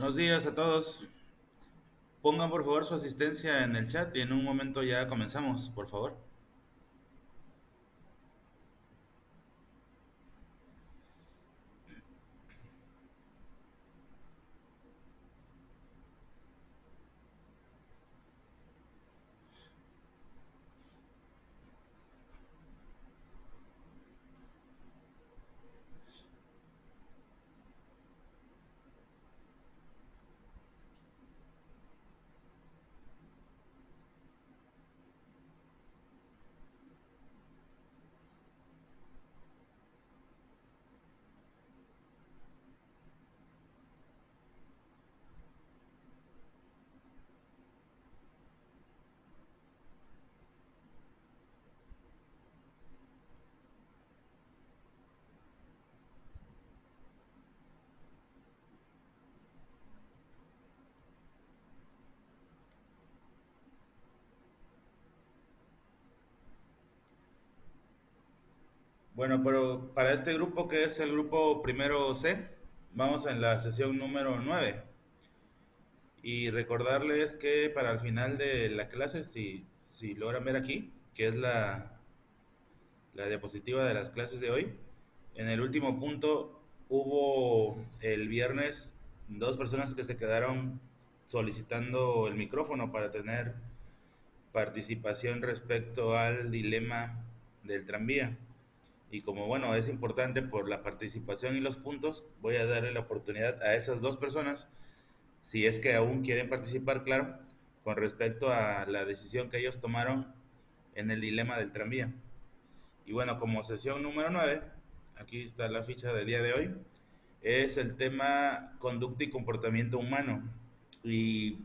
Buenos días a todos. Pongan por favor su asistencia en el chat y en un momento ya comenzamos, por favor. Bueno, pero para este grupo que es el grupo primero C, vamos en la sesión número 9. Y recordarles que para el final de la clase, si logran ver aquí, que es la diapositiva de las clases de hoy, en el último punto hubo el viernes dos personas que se quedaron solicitando el micrófono para tener participación respecto al dilema del tranvía. Y como bueno, es importante por la participación y los puntos, voy a darle la oportunidad a esas dos personas, si es que aún quieren participar, claro, con respecto a la decisión que ellos tomaron en el dilema del tranvía. Y bueno, como sesión número 9, aquí está la ficha del día de hoy, es el tema conducta y comportamiento humano. Y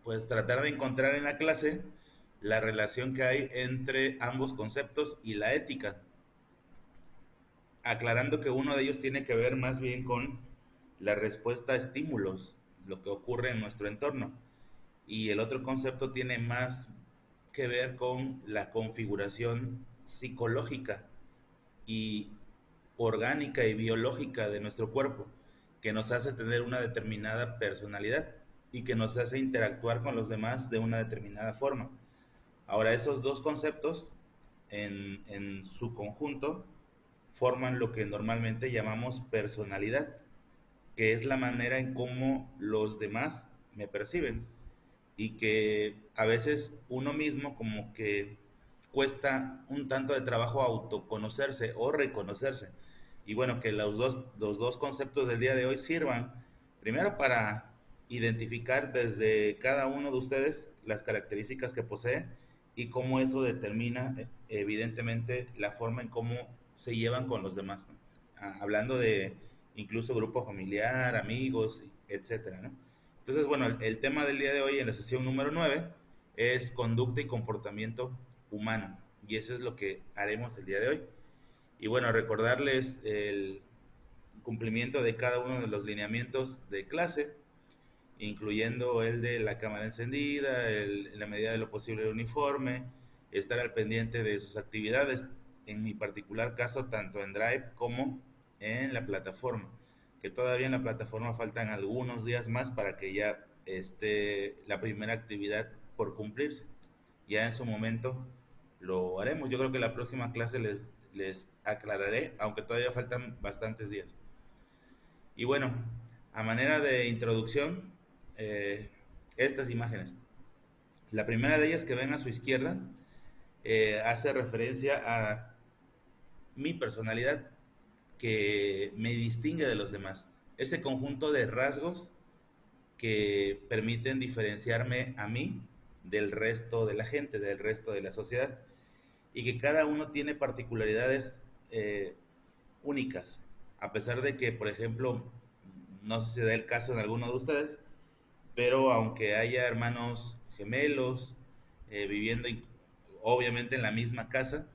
pues tratar de encontrar en la clase la relación que hay entre ambos conceptos y la ética, aclarando que uno de ellos tiene que ver más bien con la respuesta a estímulos, lo que ocurre en nuestro entorno, y el otro concepto tiene más que ver con la configuración psicológica y orgánica y biológica de nuestro cuerpo, que nos hace tener una determinada personalidad y que nos hace interactuar con los demás de una determinada forma. Ahora, esos dos conceptos en su conjunto forman lo que normalmente llamamos personalidad, que es la manera en cómo los demás me perciben y que a veces uno mismo como que cuesta un tanto de trabajo autoconocerse o reconocerse. Y bueno, que los dos conceptos del día de hoy sirvan primero para identificar desde cada uno de ustedes las características que posee y cómo eso determina evidentemente la forma en cómo se llevan con los demás, ¿no? Hablando de incluso grupo familiar, amigos, etcétera, ¿no? Entonces, bueno, el tema del día de hoy en la sesión número 9 es conducta y comportamiento humano. Y eso es lo que haremos el día de hoy. Y bueno, recordarles el cumplimiento de cada uno de los lineamientos de clase, incluyendo el de la cámara encendida, en la medida de lo posible el uniforme, estar al pendiente de sus actividades, en mi particular caso, tanto en Drive como en la plataforma, que todavía en la plataforma faltan algunos días más para que ya esté la primera actividad por cumplirse. Ya en su momento lo haremos. Yo creo que la próxima clase les aclararé, aunque todavía faltan bastantes días. Y bueno, a manera de introducción, eh, estas imágenes. La primera de ellas que ven a su izquierda hace referencia a mi personalidad que me distingue de los demás. Ese conjunto de rasgos que permiten diferenciarme a mí del resto de la gente, del resto de la sociedad, y que cada uno tiene particularidades únicas, a pesar de que, por ejemplo, no sé si se da el caso en alguno de ustedes, pero aunque haya hermanos gemelos viviendo obviamente en la misma casa,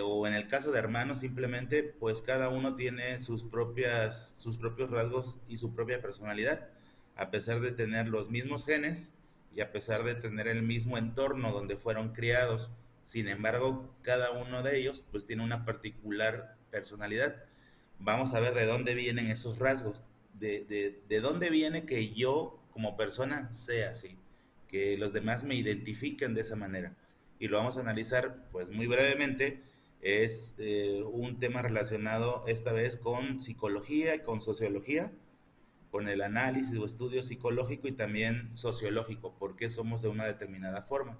o en el caso de hermanos simplemente, pues cada uno tiene sus propios rasgos y su propia personalidad, a pesar de tener los mismos genes y a pesar de tener el mismo entorno donde fueron criados. Sin embargo, cada uno de ellos pues tiene una particular personalidad. Vamos a ver de dónde vienen esos rasgos. de dónde viene que yo como persona sea así, que los demás me identifiquen de esa manera. Y lo vamos a analizar pues muy brevemente. Es un tema relacionado esta vez con psicología y con sociología, con el análisis o estudio psicológico y también sociológico, por qué somos de una determinada forma.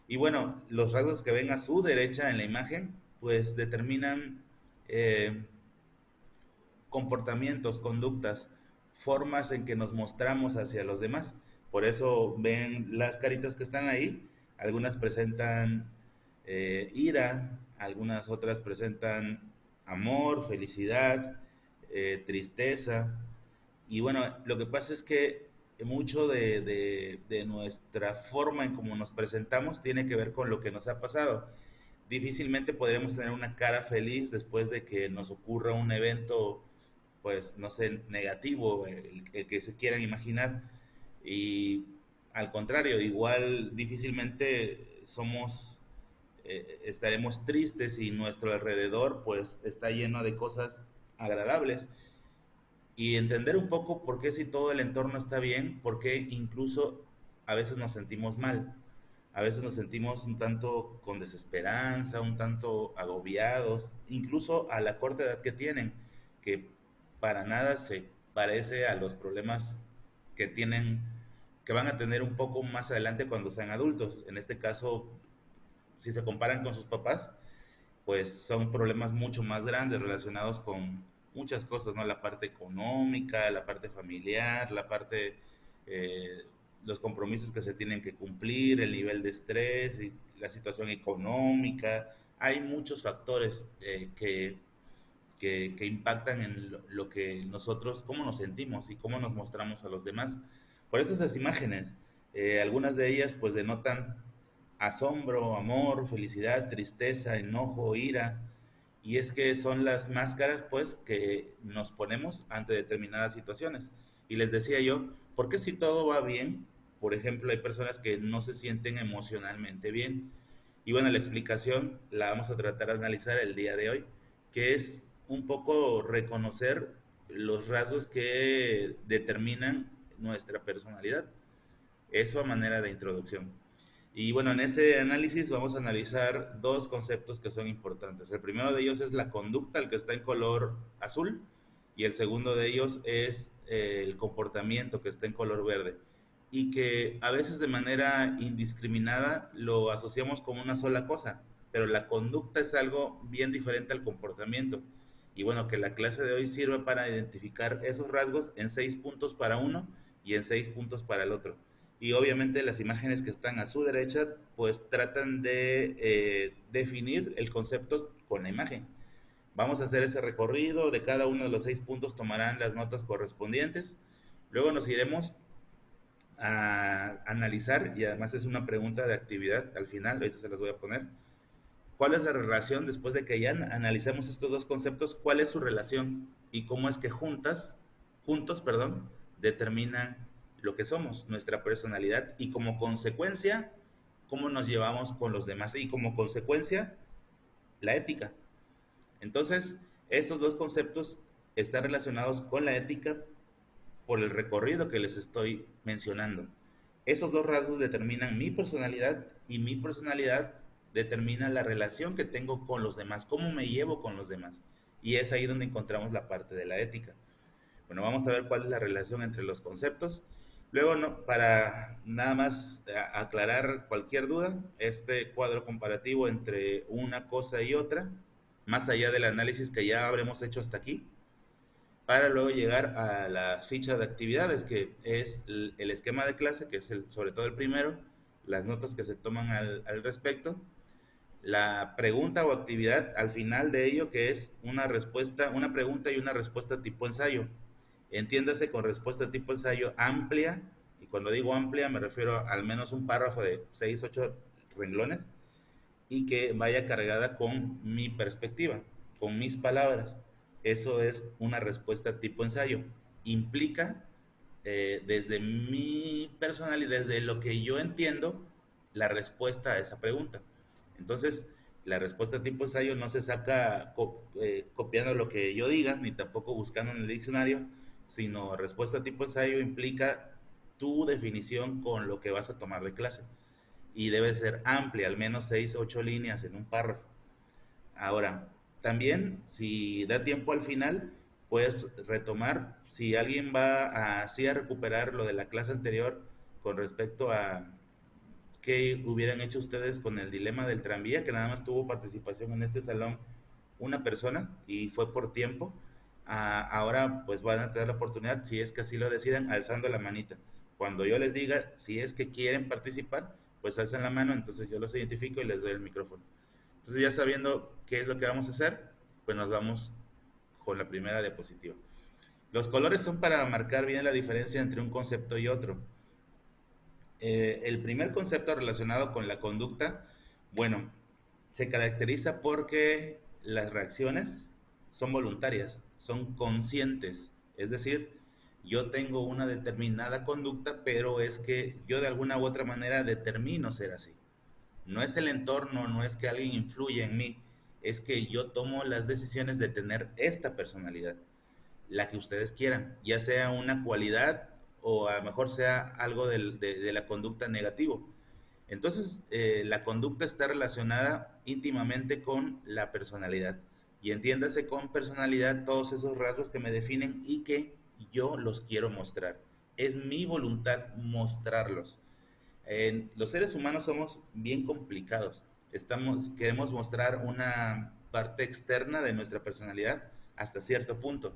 Y bueno, los rasgos que ven a su derecha en la imagen, pues determinan eh, comportamientos, conductas, formas en que nos mostramos hacia los demás. Por eso ven las caritas que están ahí. Algunas presentan ira, algunas otras presentan amor, felicidad, tristeza. Y bueno, lo que pasa es que mucho de nuestra forma en cómo nos presentamos tiene que ver con lo que nos ha pasado. Difícilmente podremos tener una cara feliz después de que nos ocurra un evento, pues, no sé, negativo, el que se quieran imaginar. Y al contrario, igual difícilmente estaremos tristes y nuestro alrededor, pues, está lleno de cosas agradables. Y entender un poco por qué si todo el entorno está bien, por qué incluso a veces nos sentimos mal, a veces nos sentimos un tanto con desesperanza, un tanto agobiados, incluso a la corta edad que tienen, que para nada se parece a los problemas que tienen, que van a tener un poco más adelante cuando sean adultos. En este caso, si se comparan con sus papás, pues son problemas mucho más grandes relacionados con muchas cosas, ¿no? La parte económica, la parte familiar, la parte, eh, los compromisos que se tienen que cumplir, el nivel de estrés, y la situación económica. Hay muchos factores que impactan en lo que nosotros, cómo nos sentimos y cómo nos mostramos a los demás. Por eso esas imágenes, algunas de ellas pues denotan asombro, amor, felicidad, tristeza, enojo, ira, y es que son las máscaras pues que nos ponemos ante determinadas situaciones. Y les decía yo, ¿por qué si todo va bien? Por ejemplo, hay personas que no se sienten emocionalmente bien. Y bueno, la explicación la vamos a tratar de analizar el día de hoy, que es un poco reconocer los rasgos que determinan nuestra personalidad. Eso a manera de introducción. Y bueno, en ese análisis vamos a analizar dos conceptos que son importantes. El primero de ellos es la conducta, el que está en color azul, y el segundo de ellos es el comportamiento, que está en color verde, y que a veces de manera indiscriminada lo asociamos con una sola cosa, pero la conducta es algo bien diferente al comportamiento. Y bueno, que la clase de hoy sirve para identificar esos rasgos en 6 puntos para uno y en 6 puntos para el otro. Y obviamente las imágenes que están a su derecha pues tratan de definir el concepto con la imagen. Vamos a hacer ese recorrido, de cada uno de los 6 puntos tomarán las notas correspondientes. Luego nos iremos a analizar, y además es una pregunta de actividad al final, ahorita se las voy a poner. ¿Cuál es la relación después de que ya analicemos estos dos conceptos? ¿Cuál es su relación y cómo es que juntos, perdón, determinan lo que somos, nuestra personalidad y como consecuencia cómo nos llevamos con los demás y como consecuencia la ética? Entonces, estos dos conceptos están relacionados con la ética por el recorrido que les estoy mencionando. Esos dos rasgos determinan mi personalidad y mi personalidad determina la relación que tengo con los demás, cómo me llevo con los demás. Y es ahí donde encontramos la parte de la ética. Bueno, vamos a ver cuál es la relación entre los conceptos. Luego, no, para nada más aclarar cualquier duda, este cuadro comparativo entre una cosa y otra, más allá del análisis que ya habremos hecho hasta aquí, para luego llegar a la ficha de actividades, que es el esquema de clase, que es sobre todo el primero, las notas que se toman al respecto, la pregunta o actividad al final de ello, que es una respuesta, una pregunta y una respuesta tipo ensayo. Entiéndase con respuesta tipo ensayo amplia, y cuando digo amplia me refiero a al menos un párrafo de 6 8 renglones, y que vaya cargada con mi perspectiva, con mis palabras. Eso es una respuesta tipo ensayo. Implica desde mi personalidad, desde lo que yo entiendo, la respuesta a esa pregunta. Entonces, la respuesta tipo ensayo no se saca copiando lo que yo diga, ni tampoco buscando en el diccionario, sino respuesta tipo ensayo implica tu definición con lo que vas a tomar de clase. Y debe ser amplia, al menos 6 8 líneas en un párrafo. Ahora, también si da tiempo al final, puedes retomar. Si alguien va así a recuperar lo de la clase anterior con respecto a qué hubieran hecho ustedes con el dilema del tranvía, que nada más tuvo participación en este salón una persona y fue por tiempo. Ahora pues van a tener la oportunidad, si es que así lo decidan, alzando la manita. Cuando yo les diga si es que quieren participar, pues alzan la mano, entonces yo los identifico y les doy el micrófono. Entonces ya sabiendo qué es lo que vamos a hacer, pues nos vamos con la primera diapositiva. Los colores son para marcar bien la diferencia entre un concepto y otro. El primer concepto relacionado con la conducta, bueno, se caracteriza porque las reacciones son voluntarias, son conscientes. Es decir, yo tengo una determinada conducta, pero es que yo de alguna u otra manera determino ser así. No es el entorno, no es que alguien influya en mí, es que yo tomo las decisiones de tener esta personalidad, la que ustedes quieran, ya sea una cualidad o a lo mejor sea algo de la conducta negativo. Entonces, la conducta está relacionada íntimamente con la personalidad. Y entiéndase con personalidad todos esos rasgos que me definen y que yo los quiero mostrar. Es mi voluntad mostrarlos. Los seres humanos somos bien complicados. Queremos mostrar una parte externa de nuestra personalidad hasta cierto punto.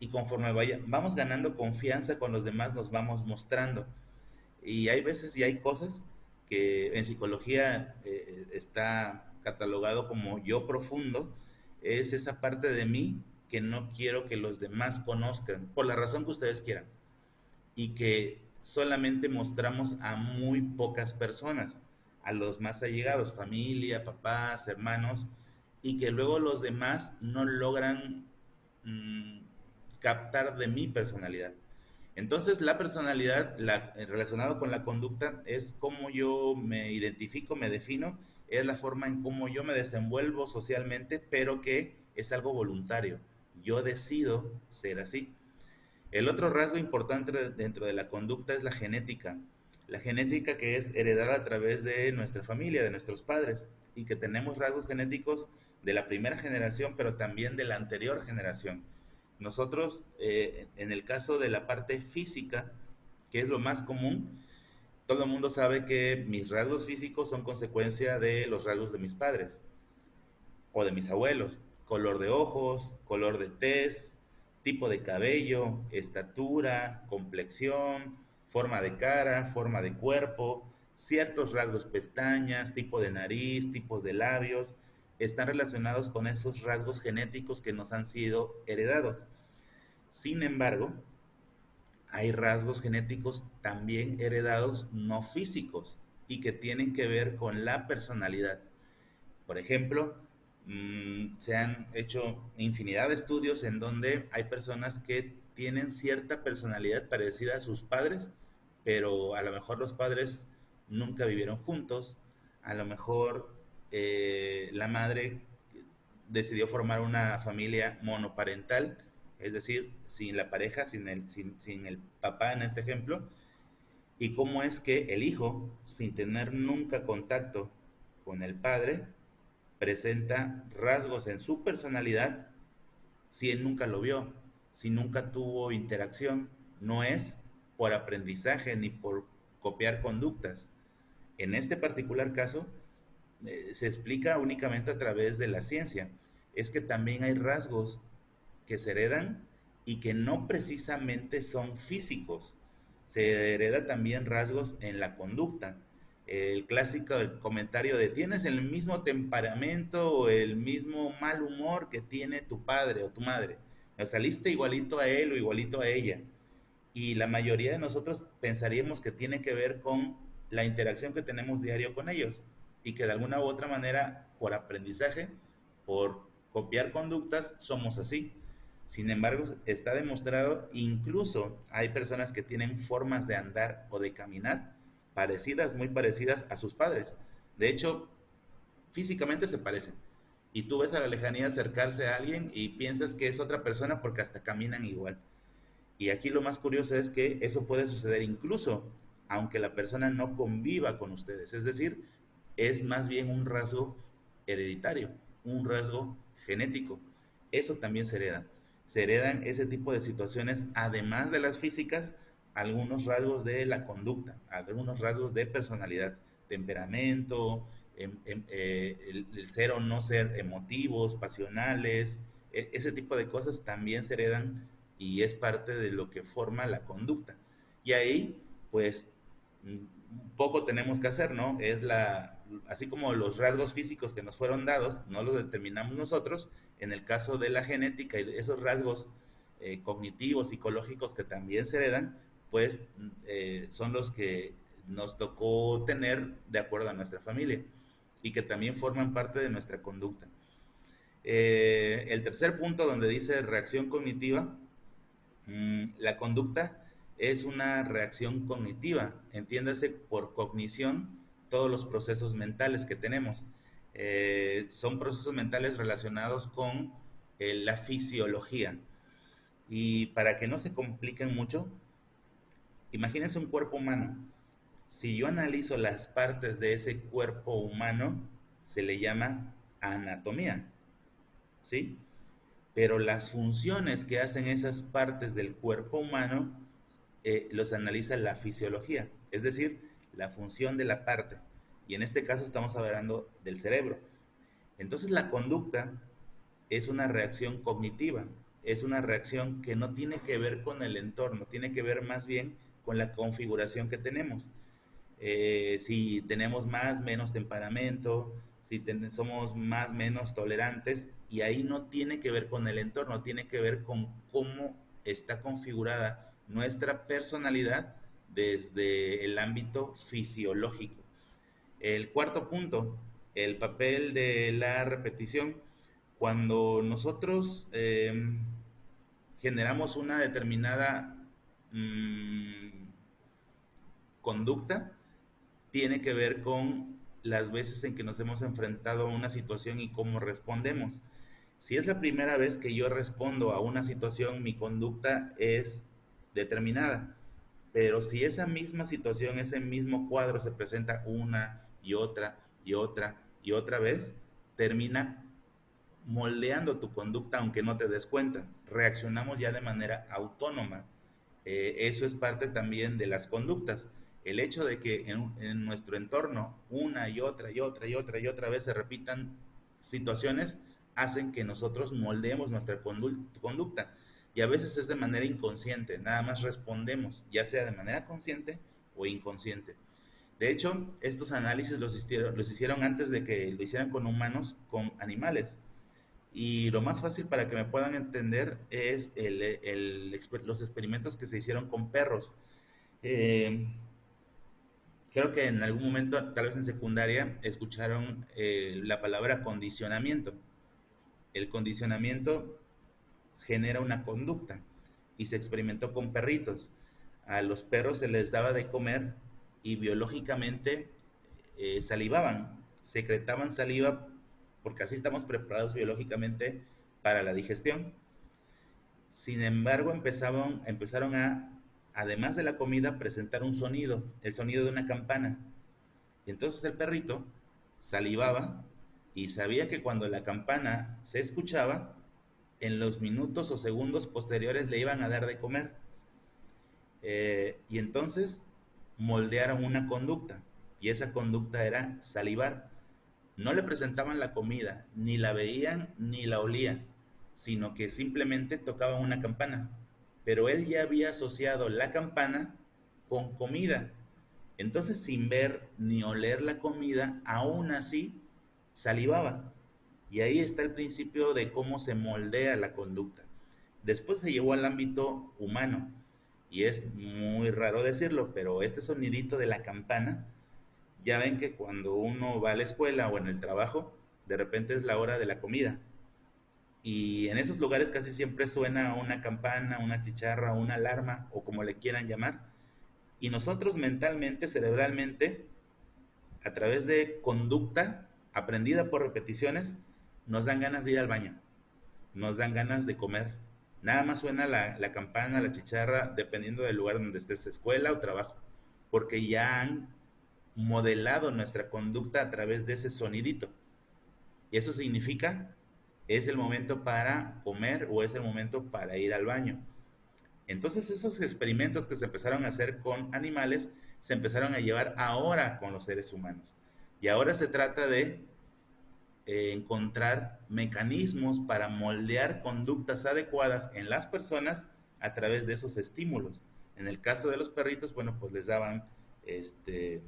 Y conforme vamos ganando confianza con los demás, nos vamos mostrando. Y hay veces y hay cosas que en psicología está catalogado como yo profundo, es esa parte de mí que no quiero que los demás conozcan, por la razón que ustedes quieran, y que solamente mostramos a muy pocas personas, a los más allegados, familia, papás, hermanos, y que luego los demás no logran mmm, captar de mi personalidad. Entonces, la personalidad relacionado con la conducta es cómo yo me identifico, me defino, es la forma en cómo yo me desenvuelvo socialmente, pero que es algo voluntario. Yo decido ser así. El otro rasgo importante dentro de la conducta es la genética. La genética que es heredada a través de nuestra familia, de nuestros padres, y que tenemos rasgos genéticos de la primera generación, pero también de la anterior generación. Nosotros, en el caso de la parte física, que es lo más común, todo el mundo sabe que mis rasgos físicos son consecuencia de los rasgos de mis padres o de mis abuelos. Color de ojos, color de tez, tipo de cabello, estatura, complexión, forma de cara, forma de cuerpo, ciertos rasgos pestañas, tipo de nariz, tipos de labios, están relacionados con esos rasgos genéticos que nos han sido heredados. Sin embargo, hay rasgos genéticos también heredados no físicos y que tienen que ver con la personalidad. Por ejemplo, se han hecho infinidad de estudios en donde hay personas que tienen cierta personalidad parecida a sus padres, pero a lo mejor los padres nunca vivieron juntos, a lo mejor la madre decidió formar una familia monoparental, es decir, sin la pareja, sin el papá en este ejemplo, y cómo es que el hijo, sin tener nunca contacto con el padre, presenta rasgos en su personalidad si él nunca lo vio, si nunca tuvo interacción. No es por aprendizaje ni por copiar conductas. En este particular caso, se explica únicamente a través de la ciencia. Es que también hay rasgos que se heredan y que no precisamente son físicos. Se hereda también rasgos en la conducta. El clásico comentario de tienes el mismo temperamento o el mismo mal humor que tiene tu padre o tu madre. O saliste igualito a él o igualito a ella. Y la mayoría de nosotros pensaríamos que tiene que ver con la interacción que tenemos diario con ellos y que de alguna u otra manera, por aprendizaje, por copiar conductas, somos así. Sin embargo, está demostrado, incluso hay personas que tienen formas de andar o de caminar parecidas, muy parecidas a sus padres. De hecho, físicamente se parecen. Y tú ves a la lejanía acercarse a alguien y piensas que es otra persona porque hasta caminan igual. Y aquí lo más curioso es que eso puede suceder incluso aunque la persona no conviva con ustedes. Es decir, es más bien un rasgo hereditario, un rasgo genético. Eso también se hereda. Se heredan ese tipo de situaciones, además de las físicas, algunos rasgos de la conducta, algunos rasgos de personalidad, temperamento, el ser o no ser emotivos, pasionales, ese tipo de cosas también se heredan y es parte de lo que forma la conducta. Y ahí, pues, poco tenemos que hacer, ¿no? Así como los rasgos físicos que nos fueron dados, no los determinamos nosotros, en el caso de la genética y esos rasgos cognitivos, psicológicos que también se heredan, pues son los que nos tocó tener de acuerdo a nuestra familia y que también forman parte de nuestra conducta. El tercer punto donde dice reacción cognitiva, la conducta es una reacción cognitiva, entiéndase por cognición todos los procesos mentales que tenemos. Son procesos mentales relacionados con la fisiología. Y para que no se compliquen mucho, imagínense un cuerpo humano. Si yo analizo las partes de ese cuerpo humano, se le llama anatomía, ¿sí? Pero las funciones que hacen esas partes del cuerpo humano los analiza la fisiología, es decir, la función de la parte. Y en este caso estamos hablando del cerebro. Entonces la conducta es una reacción cognitiva, es una reacción que no tiene que ver con el entorno, tiene que ver más bien con la configuración que tenemos. Si tenemos más, menos temperamento, si somos más, menos tolerantes, y ahí no tiene que ver con el entorno, tiene que ver con cómo está configurada nuestra personalidad desde el ámbito fisiológico. El cuarto punto, el papel de la repetición. Cuando nosotros generamos una determinada conducta, tiene que ver con las veces en que nos hemos enfrentado a una situación y cómo respondemos. Si es la primera vez que yo respondo a una situación, mi conducta es determinada. Pero si esa misma situación, ese mismo cuadro se presenta una y otra y otra y otra vez, termina moldeando tu conducta aunque no te des cuenta. Reaccionamos ya de manera autónoma. Eso es parte también de las conductas. El hecho de que en nuestro entorno una y otra y otra y otra y otra vez se repitan situaciones hacen que nosotros moldeemos nuestra conducta. Y a veces es de manera inconsciente, nada más respondemos, ya sea de manera consciente o inconsciente. De hecho, estos análisis los hicieron antes de que lo hicieran con humanos, con animales. Y lo más fácil para que me puedan entender es los experimentos que se hicieron con perros. Eh, Creo que en algún momento, tal vez en secundaria, escucharon la palabra condicionamiento. El condicionamiento genera una conducta y se experimentó con perritos. A los perros se les daba de comer y biológicamente salivaban, secretaban saliva porque así estamos preparados biológicamente para la digestión. Sin embargo, empezaron a, además de la comida, presentar un sonido, el sonido de una campana. Y entonces el perrito salivaba y sabía que cuando la campana se escuchaba, en los minutos o segundos posteriores le iban a dar de comer. Y entonces moldearon una conducta, y esa conducta era salivar. No le presentaban la comida, ni la veían ni la olían, sino que simplemente tocaban una campana. Pero él ya había asociado la campana con comida. Entonces, sin ver ni oler la comida, aún así salivaba. Y ahí está el principio de cómo se moldea la conducta. Después se llevó al ámbito humano. Y es muy raro decirlo, pero este sonidito de la campana, ya ven que cuando uno va a la escuela o en el trabajo, de repente es la hora de la comida. Y en esos lugares casi siempre suena una campana, una chicharra, una alarma o como le quieran llamar. Y nosotros mentalmente, cerebralmente, a través de conducta aprendida por repeticiones, nos dan ganas de ir al baño, nos dan ganas de comer. Nada más suena la campana, la chicharra, dependiendo del lugar donde estés, escuela o trabajo, porque ya han modelado nuestra conducta a través de ese sonidito. Y eso significa, es el momento para comer o es el momento para ir al baño. Entonces esos experimentos que se empezaron a hacer con animales se empezaron a llevar ahora con los seres humanos. Y ahora se trata de encontrar mecanismos para moldear conductas adecuadas en las personas a través de esos estímulos. En el caso de los perritos, bueno, pues les daban este,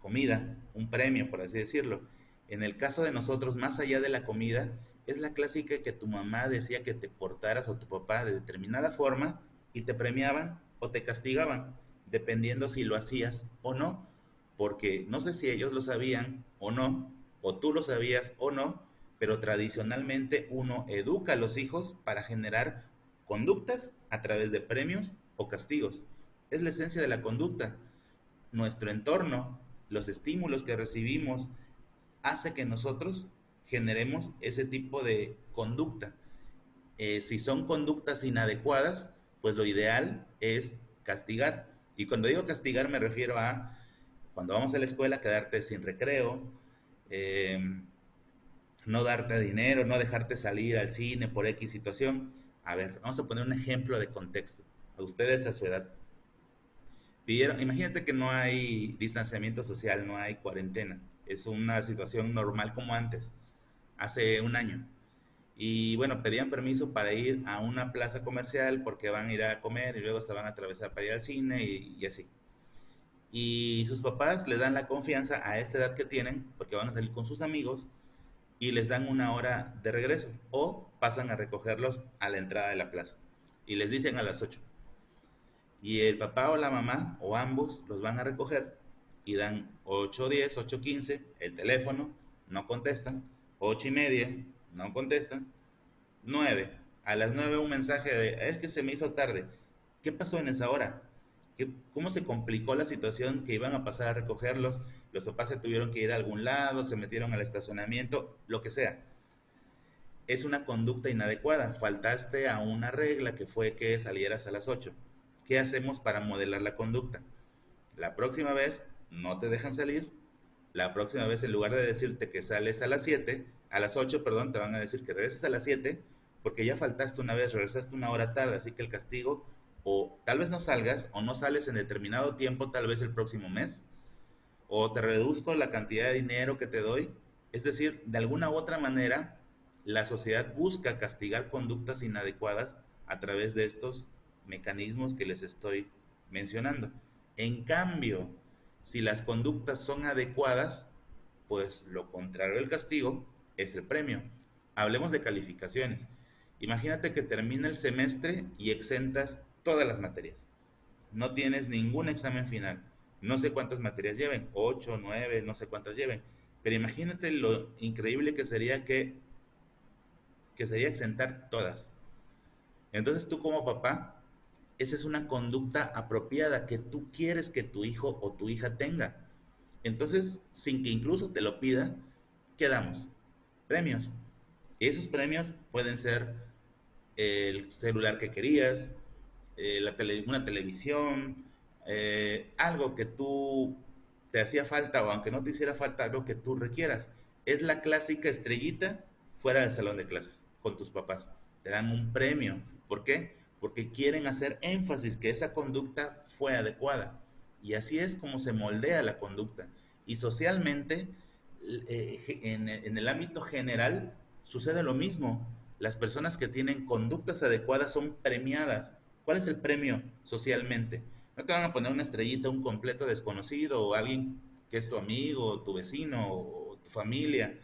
comida, un premio, por así decirlo. En el caso de nosotros, más allá de la comida, es la clásica que tu mamá decía que te portaras o tu papá de determinada forma y te premiaban o te castigaban, dependiendo si lo hacías o no, porque no sé si ellos lo sabían o no, o tú lo sabías o no, pero tradicionalmente uno educa a los hijos para generar conductas a través de premios o castigos. Es la esencia de la conducta. Nuestro entorno, los estímulos que recibimos, hace que nosotros generemos ese tipo de conducta. Si son conductas inadecuadas, pues lo ideal es castigar. Y cuando digo castigar me refiero a cuando vamos a la escuela quedarte sin recreo, eh, no darte dinero, no dejarte salir al cine por X situación. A ver, vamos a poner un ejemplo de contexto. A ustedes a su edad, pidieron, imagínate que no hay distanciamiento social, no hay cuarentena, es una situación normal como antes, hace un año. Y bueno, pedían permiso para ir a una plaza comercial porque van a ir a comer y luego se van a atravesar para ir al cine y así. Y sus papás les dan la confianza a esta edad que tienen porque van a salir con sus amigos y les dan una hora de regreso o pasan a recogerlos a la entrada de la plaza y les dicen a las 8 y el papá o la mamá o ambos los van a recoger y dan 8:10, 8:15, el teléfono, no contestan, 8:30, no contestan, 9, a las 9 un mensaje de, es que se me hizo tarde. ¿Qué pasó en esa hora? ¿Cómo se complicó la situación que iban a pasar a recogerlos? Los papás se tuvieron que ir a algún lado, se metieron al estacionamiento, lo que sea. Es una conducta inadecuada. Faltaste a una regla que fue que salieras a las 8. ¿Qué hacemos para modelar la conducta? La próxima vez no te dejan salir. La próxima vez, en lugar de decirte que sales a las 7, a las 8, perdón, te van a decir que regreses a las 7 porque ya faltaste una vez, regresaste una hora tarde. Así que el castigo, o tal vez no salgas, o no sales en determinado tiempo, tal vez el próximo mes, o te reduzco la cantidad de dinero que te doy. Es decir, de alguna u otra manera, la sociedad busca castigar conductas inadecuadas a través de estos mecanismos que les estoy mencionando. En cambio, si las conductas son adecuadas, pues lo contrario del castigo es el premio. Hablemos de calificaciones. Imagínate que termina el semestre y exentas todas las materias, no tienes ningún examen final. No sé cuántas materias lleven, 8, 9, no sé cuántas lleven. Pero imagínate lo increíble que sería exentar todas. Entonces tú como papá, esa es una conducta apropiada que tú quieres que tu hijo o tu hija tenga. Entonces, sin que incluso te lo pida, ¿qué damos? Premios. Y esos premios pueden ser el celular que querías, una televisión, algo que tú te hacía falta o aunque no te hiciera falta, algo que tú requieras. Es la clásica estrellita fuera del salón de clases con tus papás. Te dan un premio. ¿Por qué? Porque quieren hacer énfasis que esa conducta fue adecuada. Y así es como se moldea la conducta. Y socialmente, en el ámbito general, sucede lo mismo. Las personas que tienen conductas adecuadas son premiadas. ¿Cuál es el premio socialmente? No te van a poner una estrellita a un completo desconocido o alguien que es tu amigo, o tu vecino o tu familia.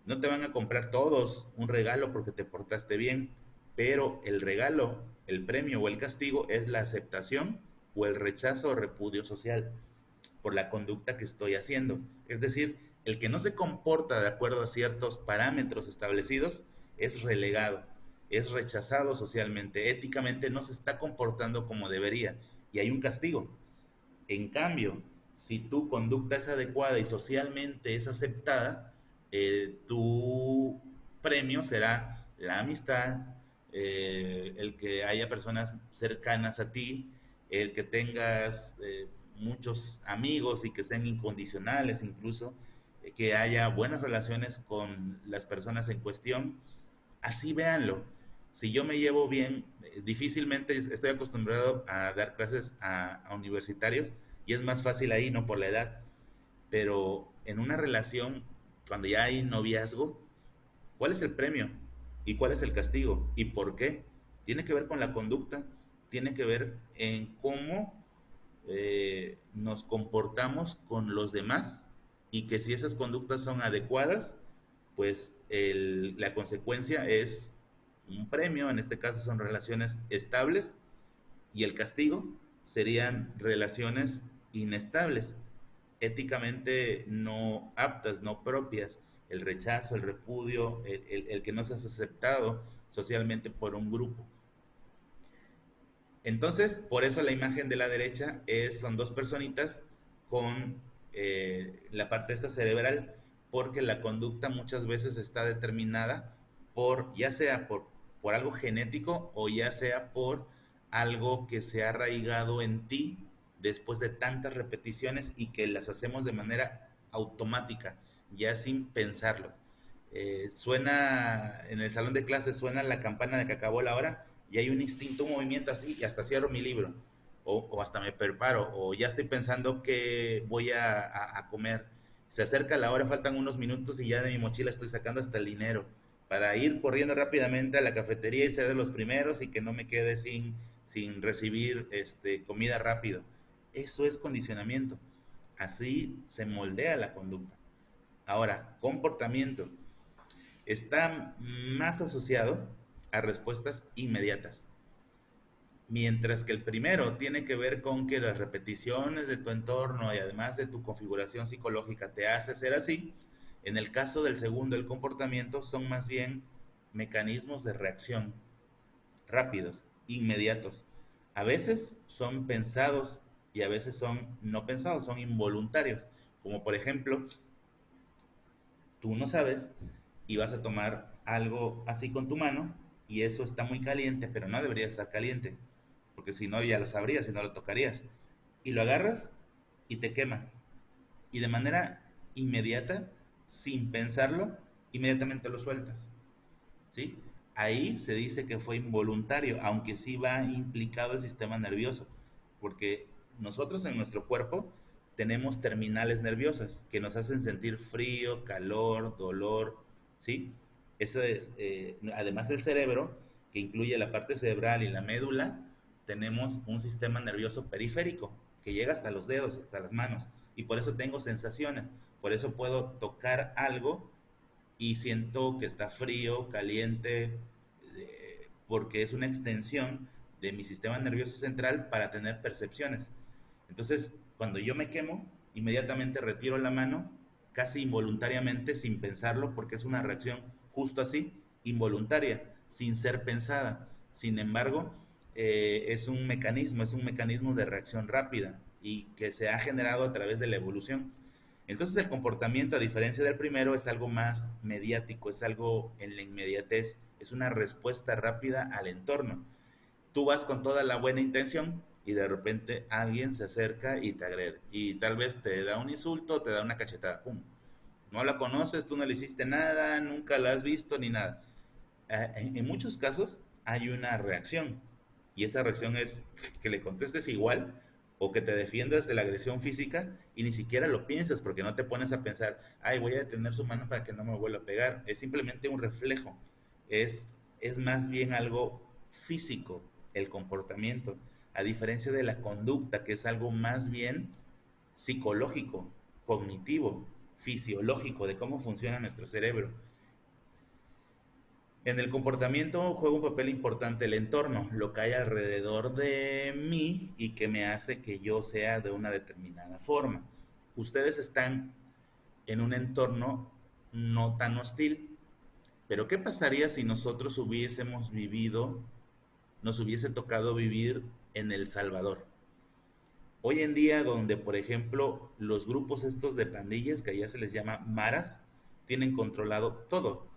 No te van a comprar todos un regalo porque te portaste bien, pero el regalo, el premio o el castigo es la aceptación o el rechazo o repudio social por la conducta que estoy haciendo. Es decir, el que no se comporta de acuerdo a ciertos parámetros establecidos es relegado, es rechazado socialmente, éticamente no se está comportando como debería y hay un castigo. En cambio, si tu conducta es adecuada y socialmente es aceptada, tu premio será la amistad, el que haya personas cercanas a ti, el que tengas muchos amigos y que sean incondicionales incluso, que haya buenas relaciones con las personas en cuestión, así véanlo. Si yo me llevo bien, difícilmente estoy acostumbrado a dar clases a universitarios y es más fácil ahí, no por la edad, pero en una relación, cuando ya hay noviazgo, ¿cuál es el premio? ¿Y cuál es el castigo? ¿Y por qué? Tiene que ver con la conducta, tiene que ver en cómo nos comportamos con los demás y que si esas conductas son adecuadas, pues la consecuencia es un premio, en este caso son relaciones estables, y el castigo serían relaciones inestables, éticamente no aptas, no propias, el rechazo, el repudio, el que no seas aceptado socialmente por un grupo. Entonces, por eso la imagen de la derecha son dos personitas con la parte esta cerebral, porque la conducta muchas veces está determinada por, ya sea por algo genético o ya sea por algo que se ha arraigado en ti después de tantas repeticiones y que las hacemos de manera automática, ya sin pensarlo. Suena en el salón de clases, suena la campana de que acabó la hora y hay un instinto, un movimiento así y hasta cierro mi libro o hasta me preparo o ya estoy pensando que voy a comer. Se acerca la hora, faltan unos minutos y ya de mi mochila estoy sacando hasta el dinero para ir corriendo rápidamente a la cafetería y ser de los primeros y que no me quede sin recibir comida rápido. Eso es condicionamiento. Así se moldea la conducta. Ahora, comportamiento está más asociado a respuestas inmediatas. Mientras que el primero tiene que ver con que las repeticiones de tu entorno y además de tu configuración psicológica te hace ser así, en el caso del segundo, el comportamiento, son más bien mecanismos de reacción rápidos, inmediatos. A veces son pensados y a veces son no pensados, son involuntarios. Como por ejemplo, tú no sabes y vas a tomar algo así con tu mano y eso está muy caliente, pero no debería estar caliente, porque si no ya lo sabrías y no lo tocarías. Y lo agarras y te quema. Y de manera inmediata, sin pensarlo, inmediatamente lo sueltas. ¿Sí? Ahí se dice que fue involuntario, aunque sí va implicado el sistema nervioso, porque nosotros en nuestro cuerpo tenemos terminales nerviosas que nos hacen sentir frío, calor, dolor, ¿sí? Eso es, además del cerebro, que incluye la parte cerebral y la médula, tenemos un sistema nervioso periférico que llega hasta los dedos, hasta las manos, y por eso tengo sensaciones, por eso puedo tocar algo y siento que está frío, caliente, porque es una extensión de mi sistema nervioso central para tener percepciones. Entonces, cuando yo me quemo, inmediatamente retiro la mano, casi involuntariamente, sin pensarlo, porque es una reacción justo así, involuntaria, sin ser pensada. Sin embargo, es un mecanismo de reacción rápida y que se ha generado a través de la evolución. Entonces el comportamiento, a diferencia del primero, es algo más mediático, es algo en la inmediatez, es una respuesta rápida al entorno. Tú vas con toda la buena intención y de repente alguien se acerca y te agrede. Y tal vez te da un insulto, te da una cachetada. ¡Pum! No la conoces, tú no le hiciste nada, nunca la has visto ni nada. En muchos casos hay una reacción y esa reacción es que le contestes igual o que te defiendas de la agresión física y ni siquiera lo piensas porque no te pones a pensar, ay, voy a detener su mano para que no me vuelva a pegar. Es simplemente un reflejo, es, es más bien algo físico el comportamiento, a diferencia de la conducta que es algo más bien psicológico, cognitivo, fisiológico, de cómo funciona nuestro cerebro. En el comportamiento juega un papel importante el entorno, lo que hay alrededor de mí y que me hace que yo sea de una determinada forma. Ustedes están en un entorno no tan hostil, pero ¿qué pasaría si nosotros hubiésemos vivido, nos hubiese tocado vivir en El Salvador? Hoy en día, donde por ejemplo los grupos estos de pandillas, que allá se les llama maras, tienen controlado todo,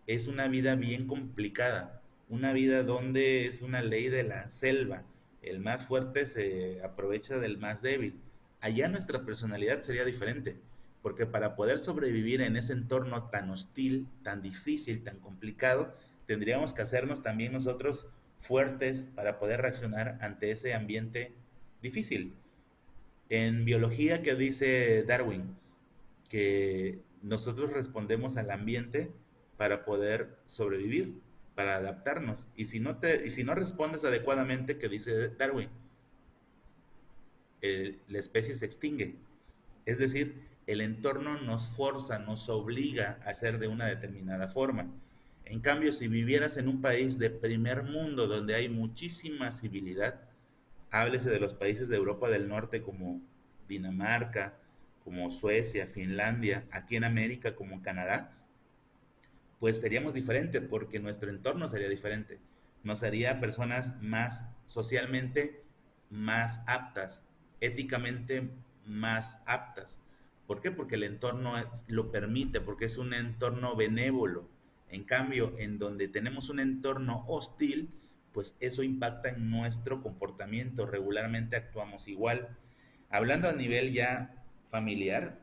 es una vida bien complicada. una vida donde es una ley de la selva. El más fuerte se aprovecha del más débil. Allá nuestra personalidad sería diferente, porque para poder sobrevivir en ese entorno tan hostil, tan difícil, tan complicado, tendríamos que hacernos también nosotros fuertes para poder reaccionar ante ese ambiente difícil. En biología, ¿qué dice Darwin? Que nosotros respondemos al ambiente para poder sobrevivir, para adaptarnos. Y si no respondes adecuadamente, ¿qué dice Darwin? La especie se extingue. Es decir, el entorno nos forza, nos obliga a ser de una determinada forma. En cambio, si vivieras en un país de primer mundo donde hay muchísima civilidad, háblese de los países de Europa del Norte como Dinamarca, como Suecia, Finlandia, aquí en América como Canadá, pues seríamos diferentes porque nuestro entorno sería diferente. Nos haría personas más socialmente más aptas, éticamente más aptas. ¿Por qué? Porque el entorno lo permite, porque es un entorno benévolo. En cambio, en donde tenemos un entorno hostil, pues eso impacta en nuestro comportamiento. Regularmente actuamos igual. Hablando a nivel ya familiar,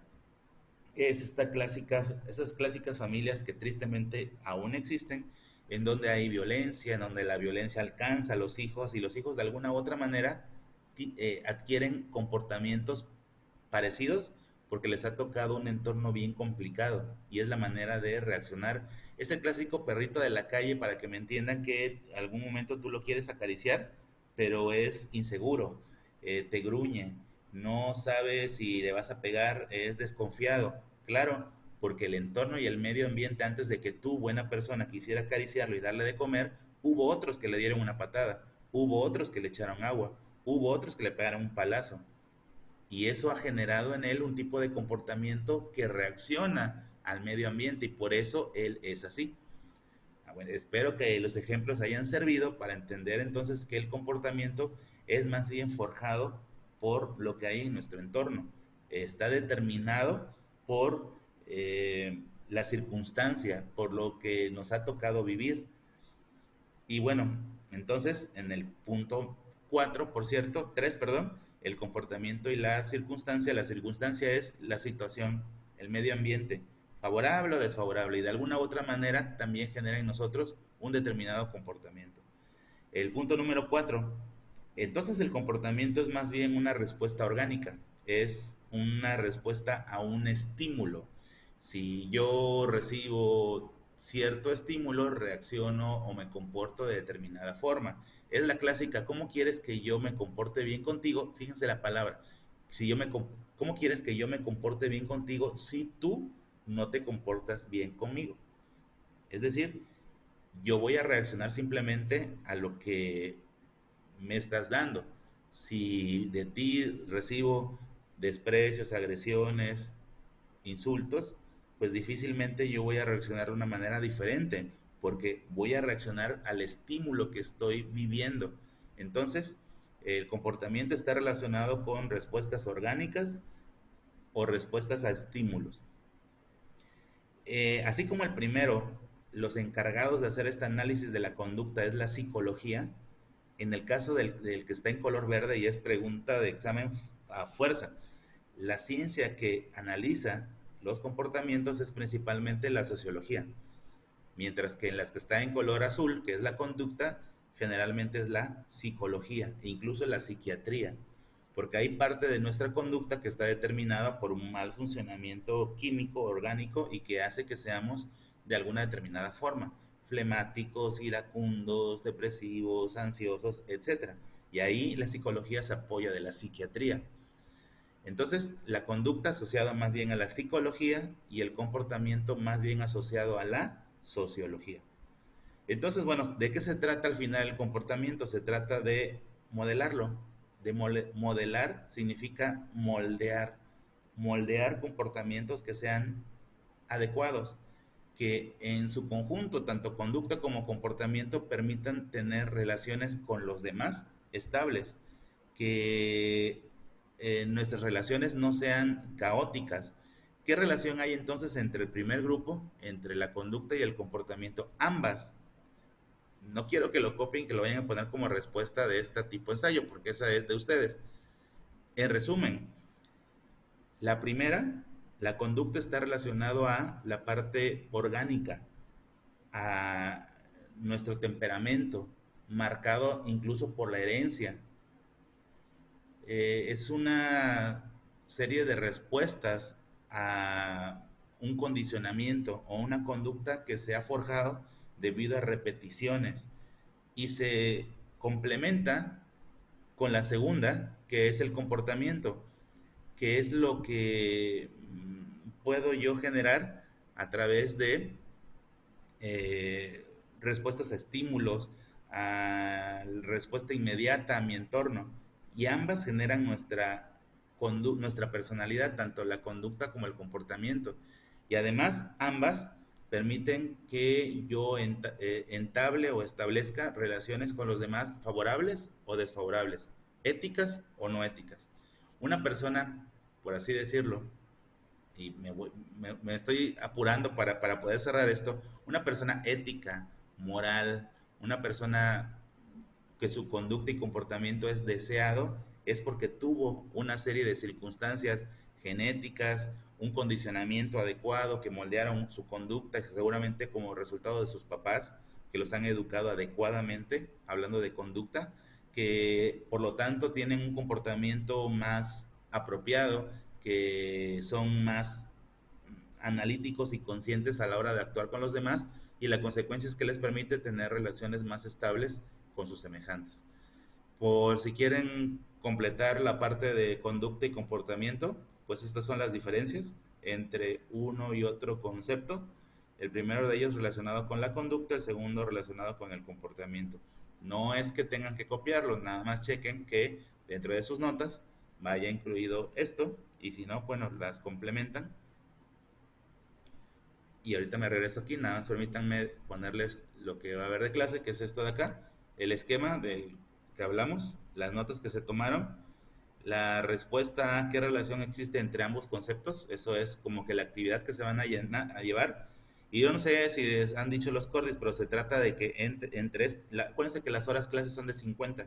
es esta clásica, esas clásicas familias que tristemente aún existen, en donde hay violencia, en donde la violencia alcanza a los hijos y los hijos de alguna u otra manera adquieren comportamientos parecidos porque les ha tocado un entorno bien complicado y es la manera de reaccionar. Es el clásico perrito de la calle para que me entiendan que en algún momento tú lo quieres acariciar, pero es inseguro, te gruñe, no sabe si le vas a pegar, es desconfiado. Claro, porque el entorno y el medio ambiente antes de que tú, buena persona, quisiera acariciarlo y darle de comer, hubo otros que le dieron una patada, hubo otros que le echaron agua, hubo otros que le pegaron un palazo. Y eso ha generado en él un tipo de comportamiento que reacciona al medio ambiente y por eso él es así. Bueno, espero que los ejemplos hayan servido para entender entonces que el comportamiento es más bien forjado por lo que hay en nuestro entorno. Está determinado por la circunstancia, por lo que nos ha tocado vivir. Y bueno, entonces en el punto 4 por cierto, 3 perdón, el comportamiento y la circunstancia es la situación, el medio ambiente, favorable o desfavorable, y de alguna u otra manera también genera en nosotros un determinado comportamiento. El punto número 4, entonces el comportamiento es más bien una respuesta orgánica, es una respuesta a un estímulo. Si yo recibo cierto estímulo, reacciono o me comporto de determinada forma. Es la clásica, ¿cómo quieres que yo me comporte bien contigo? Fíjense la palabra. Si yo me, ¿Cómo quieres que yo me comporte bien contigo si tú no te comportas bien conmigo? Es decir, yo voy a reaccionar simplemente a lo que me estás dando. Si de ti recibo desprecios, agresiones, insultos, pues difícilmente yo voy a reaccionar de una manera diferente, porque voy a reaccionar al estímulo que estoy viviendo. Entonces, el comportamiento está relacionado con respuestas orgánicas o respuestas a estímulos. Así como el primero, los encargados de hacer este análisis de la conducta es la psicología, en el caso del que está en color verde y es pregunta de examen a fuerza, la ciencia que analiza los comportamientos es principalmente la sociología, mientras que en las que está en color azul, que es la conducta, generalmente es la psicología e incluso la psiquiatría, porque hay parte de nuestra conducta que está determinada por un mal funcionamiento químico, orgánico y que hace que seamos de alguna determinada forma, flemáticos, iracundos, depresivos, ansiosos, etcétera. Y ahí la psicología se apoya de la psiquiatría. Entonces, la conducta asociada más bien a la psicología y el comportamiento más bien asociado a la sociología. Entonces, bueno, ¿de qué se trata al final el comportamiento? Se trata de modelarlo. Modelar significa moldear. Moldear comportamientos que sean adecuados, que en su conjunto, tanto conducta como comportamiento, permitan tener relaciones con los demás estables, que nuestras relaciones no sean caóticas. ¿Qué relación hay entonces entre el primer grupo, entre la conducta y el comportamiento? Ambas no quiero que lo copien, que lo vayan a poner como respuesta de este tipo de ensayo, porque esa es de ustedes. En resumen, la primera, la conducta está relacionado a la parte orgánica, a nuestro temperamento, marcado incluso por la herencia. Es una serie de respuestas a un condicionamiento o una conducta que se ha forjado debido a repeticiones y se complementa con la segunda, que es el comportamiento, que es lo que puedo yo generar a través de eh, respuestas a estímulos, a respuesta inmediata a mi entorno. Y ambas generan nuestra personalidad, tanto la conducta como el comportamiento. Y además ambas permiten que yo entable o establezca relaciones con los demás favorables o desfavorables, éticas o no éticas. Una persona, por así decirlo, y me estoy apurando para poder cerrar esto, una persona ética, moral, una persona que su conducta y comportamiento es deseado, es porque tuvo una serie de circunstancias genéticas, un condicionamiento adecuado que moldearon su conducta, seguramente como resultado de sus papás, que los han educado adecuadamente, hablando de conducta, que por lo tanto tienen un comportamiento más apropiado, que son más analíticos y conscientes a la hora de actuar con los demás, y la consecuencia es que les permite tener relaciones más estables con sus semejantes. Por si quieren completar la parte de conducta y comportamiento, pues estas son las diferencias entre uno y otro concepto. El primero de ellos relacionado con la conducta, el segundo relacionado con el comportamiento. No es que tengan que copiarlo, nada más chequen que dentro de sus notas vaya incluido esto, y si no, bueno, las complementan. Y ahorita me regreso aquí, nada más permítanme ponerles lo que va a haber de clase, que es esto de acá, el esquema del que hablamos, las notas que se tomaron, la respuesta a qué relación existe entre ambos conceptos, eso es como que la actividad que se van a llevar. Y yo no sé si les han dicho los cordis, pero se trata de que acuérdense que las horas clase son de 50,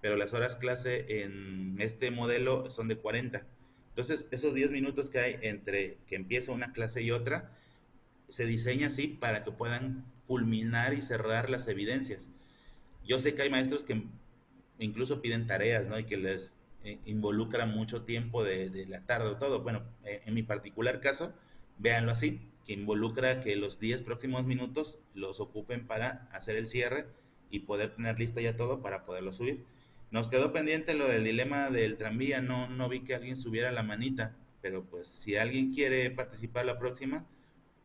pero las horas clase en este modelo son de 40. Entonces, esos 10 minutos que hay entre que empieza una clase y otra, se diseña así para que puedan culminar y cerrar las evidencias. Yo sé que hay maestros que incluso piden tareas, ¿no? Y que les involucra mucho tiempo de la tarde o todo. Bueno, en mi particular caso, véanlo así, que involucra que los 10 próximos minutos los ocupen para hacer el cierre y poder tener listo ya todo para poderlo subir. Nos quedó pendiente lo del dilema del tranvía, no vi que alguien subiera la manita, pero pues si alguien quiere participar la próxima,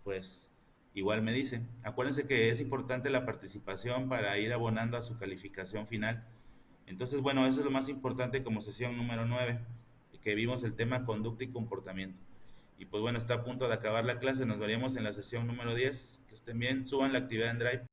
pues igual me dicen. Acuérdense que es importante la participación para ir abonando a su calificación final. Entonces, bueno, eso es lo más importante como sesión número 9, que vimos el tema conducta y comportamiento. Y pues bueno, está a punto de acabar la clase, nos veríamos en la sesión número 10. Que estén bien, suban la actividad en Drive.